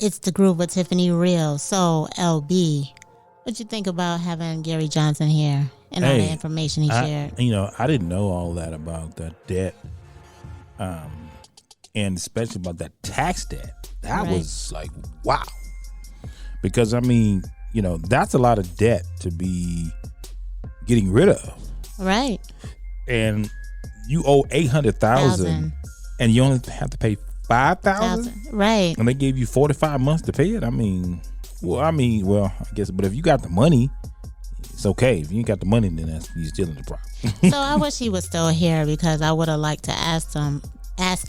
It's the Groove with Tiffani Real. So, LB, what you think about having Gary Johnson here and all the information he shared? I didn't know all that about that debt, and especially about that tax debt. That was like, wow. Because, that's a lot of debt to be getting rid of. Right. And you owe $800,000 and you only have to pay $5,000. Right. And they gave you 45 months to pay it. I guess, but if you got the money, it's okay. If you ain't got the money, then you're still in the problem. So I wish he was still here, because I would have liked to ask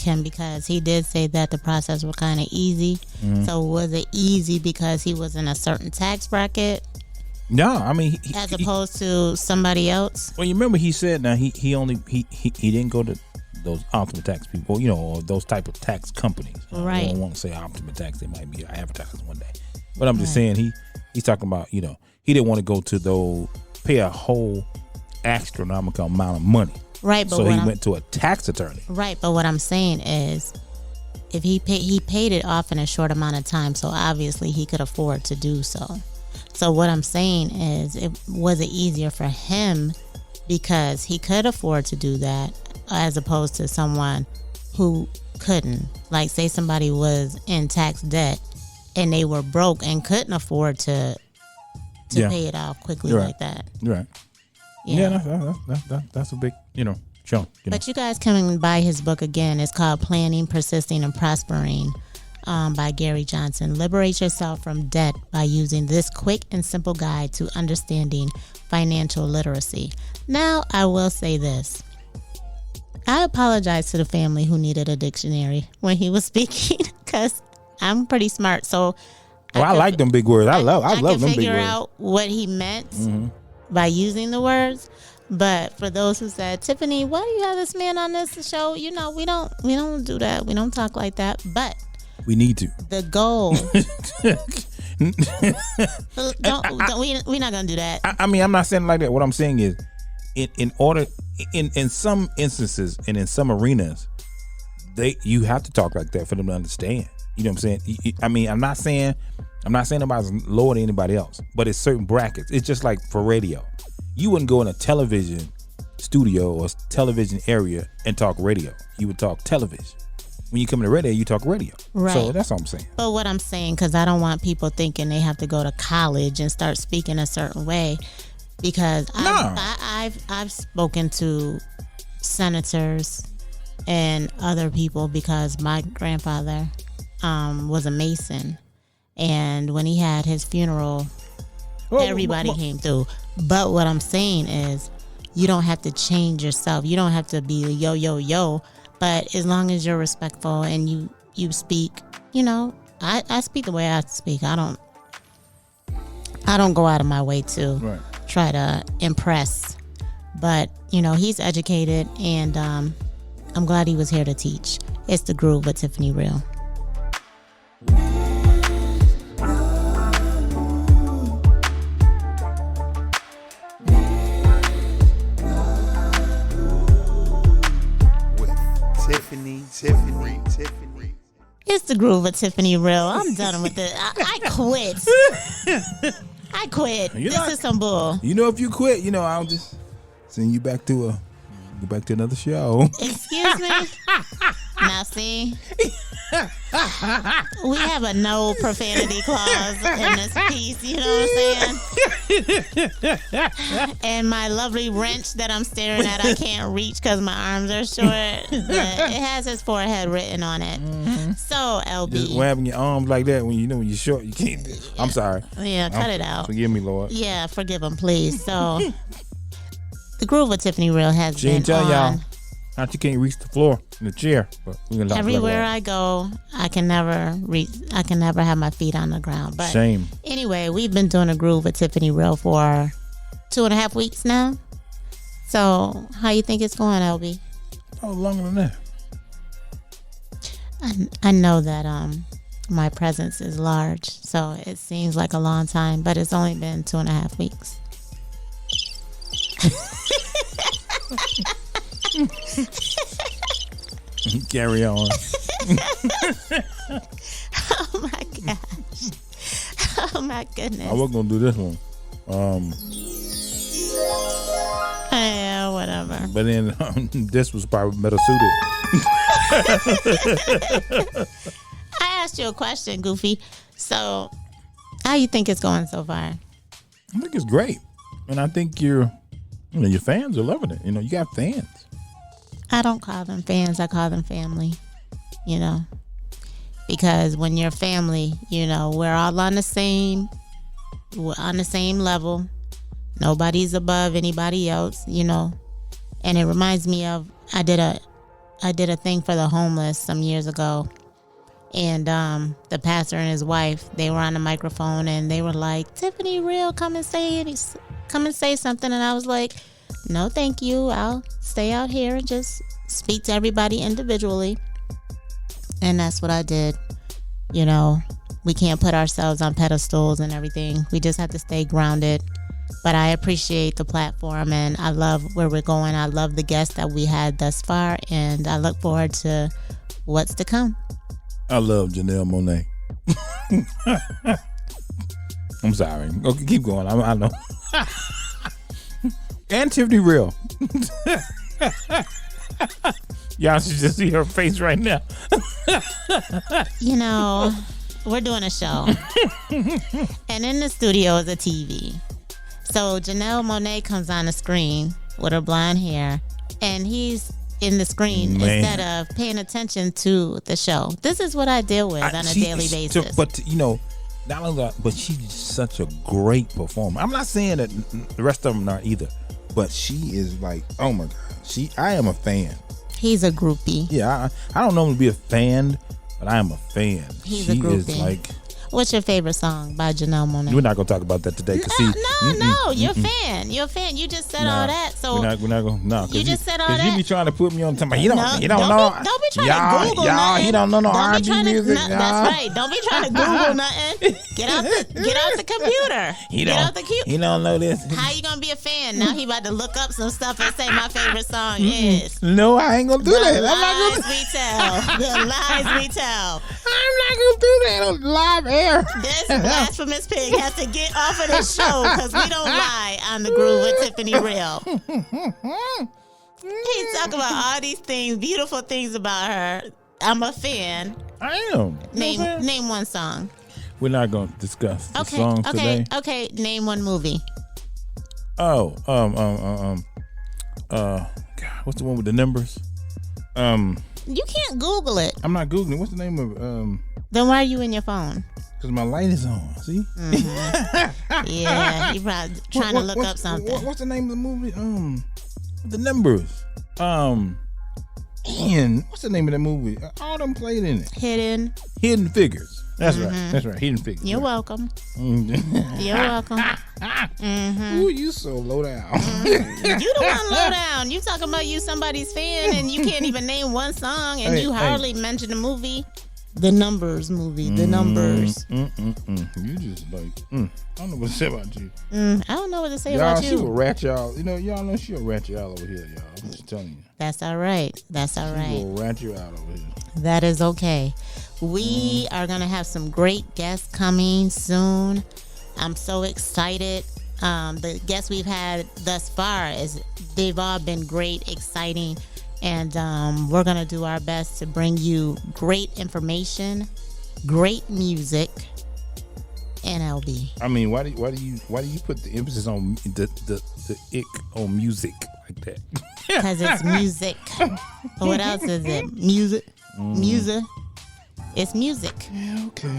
him, because he did say that the process was kind of easy. Mm-hmm. So was it easy because he was in a certain tax bracket? No, as opposed to somebody else. Well, you remember he said now he didn't go to those ultimate tax people, or those type of tax companies. Right. I don't want to say ultimate tax; they might be advertising one day. But I'm just saying he's talking about he didn't want to go to pay a whole astronomical amount of money. Right. But so he went to a tax attorney. Right. But what I'm saying is, if he paid it off in a short amount of time, so obviously he could afford to do so. So what I'm saying is, was it easier for him because he could afford to do that, as opposed to someone who couldn't? Like, say somebody was in tax debt and they were broke and couldn't afford to pay it off quickly like that. Right. Yeah, that's a big, chunk. But you guys can buy his book again. It's called Planning, Persisting, and Prospering. By Gary Johnson. Liberate yourself from debt by using this quick and simple guide to understanding financial literacy. Now, I will say this. I apologize to the family who needed a dictionary when he was speaking, because I'm pretty smart. So, I like them big words. I love them big words. I can figure out what he meant by using the words. But for those who said, Tiffani, why do you have this man on this show? We don't do that. We don't talk like that. But we need to. The goal. We're not gonna do that. I'm not saying like that. What I'm saying is, in some instances and in some arenas, you have to talk like that for them to understand. You know what I'm saying? I'm not saying nobody's lower than anybody else, but it's certain brackets. It's just like for radio. You wouldn't go in a television studio or television area and talk radio. You would talk television. When you come to radio, you talk radio. Right. So that's what I'm saying. But what I'm saying, because I don't want people thinking they have to go to college and start speaking a certain way, because I've spoken to senators and other people, because my grandfather was a Mason, and when he had his funeral, everybody came through. But what I'm saying is, you don't have to change yourself. You don't have to be yo. But as long as you're respectful and you speak, I speak the way I speak. I don't go out of my way to try to impress. But, he's educated, and I'm glad he was here to teach. It's the Groove with Tiffani Real. Tiffani. It's the Groove with Tiffani Real. I'm done with it. I quit. I quit. This is some bull. If you quit, I'll just send you back to another show. Excuse me? Now see, we have a no profanity clause in this piece, you know what I'm saying? And my lovely wrench that I'm staring at, I can't reach because my arms are short. But it has his forehead written on it. Mm-hmm. So, LB. Just whapping your arms like that when when you're short, you can't. I'm sorry. Yeah, cut it out. Forgive me, Lord. Yeah, forgive him, please. So, the Groove with Tiffani Real has been tell on. Y'all. Not you can't reach the floor in the chair, but everywhere I go, I can never have my feet on the ground. But shame. Anyway, we've been doing a Groove with Tiffani Real for 2.5 weeks now. So how you think it's going, LB? Oh, longer than that. I know that my presence is large, so it seems like a long time, but it's only been 2.5 weeks. Carry on. Oh my God. my goodness. I was gonna do this one. Yeah, whatever. But then this was probably better suited. I asked you a question, Goofy. So, how you think it's going so far? I think it's great, and I think your fans are loving it. You got fans. I don't call them fans. I call them family. Because when you're family, we're all on the same level. Nobody's above anybody else, And it reminds me of I did a thing for the homeless some years ago, and the pastor and his wife, they were on the microphone and they were like, "Tiffani Real, come and say something," and I was like, "No, thank you. I'll stay out here and just speak to everybody individually." And that's what I did. We can't put ourselves on pedestals and everything. We just have to stay grounded. But I appreciate the platform, and I love where we're going. I love the guests that we had thus far, and I look forward to what's to come. I love Janelle Monáe. I'm sorry. Okay, keep going. I know. And Tiffani Real. Y'all should just see her face right now. We're doing a show. And in the studio is a TV. So Janelle Monáe comes on the screen with her blonde hair, and he's in the screen instead of paying attention to the show. This is what I deal with on a daily basis. But not only that, but she's such a great performer. I'm not saying that the rest of them aren't either, but she is like, oh my God, I am a fan. He's a groupie. Yeah, I don't normally be a fan, but I am a fan. She's a groupie. Is like. What's your favorite song by Janelle Monáe? We're not gonna talk about that today. No, you're a fan. You're a fan. You just said all that. So we're not gonna. No, you just said all that. You be trying to put me on something. He don't know. Don't be trying to Google nothing. He don't know no R&B music. That's right. Don't be trying to Google nothing. Get out the computer. He don't know this. How you gonna be a fan? Now he about to look up some stuff and say my favorite song is. No, I ain't gonna do that. The lies we tell. The lies we tell. I'm not gonna do that on live air. This blasphemous pig has to get off of this show because we don't lie on the Groove with Tiffani Real. He's talking about all these things, beautiful things about her. I'm a fan. I am. Name one song. We're not going to discuss the songs today. Okay. Name one movie. Oh, God, what's the one with the numbers? You can't Google it. I'm not Googling. What's the name of Then why are you in your phone? Because my light is on. See? Mm-hmm. Yeah, you probably trying to look up something. What's the name of the movie? The numbers. And what's the name of that movie? All them played in it. Hidden Figures. That's right. That's right. Hidden Figures. You're welcome. You're welcome. Ooh, you so low down. You the one low down. You talking about you somebody's fan and you can't even name one song and you hardly mention the movie. The Numbers movie. The Numbers. You just like, I don't know what to say about you. I don't know what to say about you. She will rat y'all. Y'all know she'll rat you all over here, y'all. I'm just telling you. That's all right. She will rat you out over here. That is okay. We are going to have some great guests coming soon. I'm so excited. The guests we've had thus far, they've all been great, exciting. And we're going to do our best to bring you great information, great music, and LB. I mean, why do you put the emphasis on the ick on music like that? Because it's music. What else is it? Music. Music. It's music. Yeah, okay.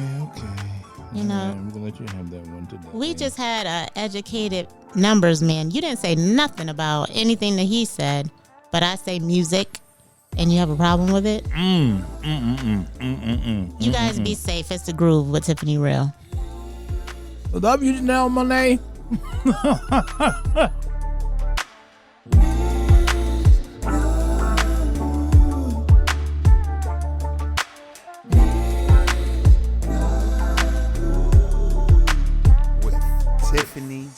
You know, I'm gonna let you have that one today. We just had an educated numbers man. You didn't say nothing about anything that he said. But I say music, and you have a problem with it? You guys be safe. It's the Groove with Tiffani Real. Love you, Janelle Monáe. With Tiffani.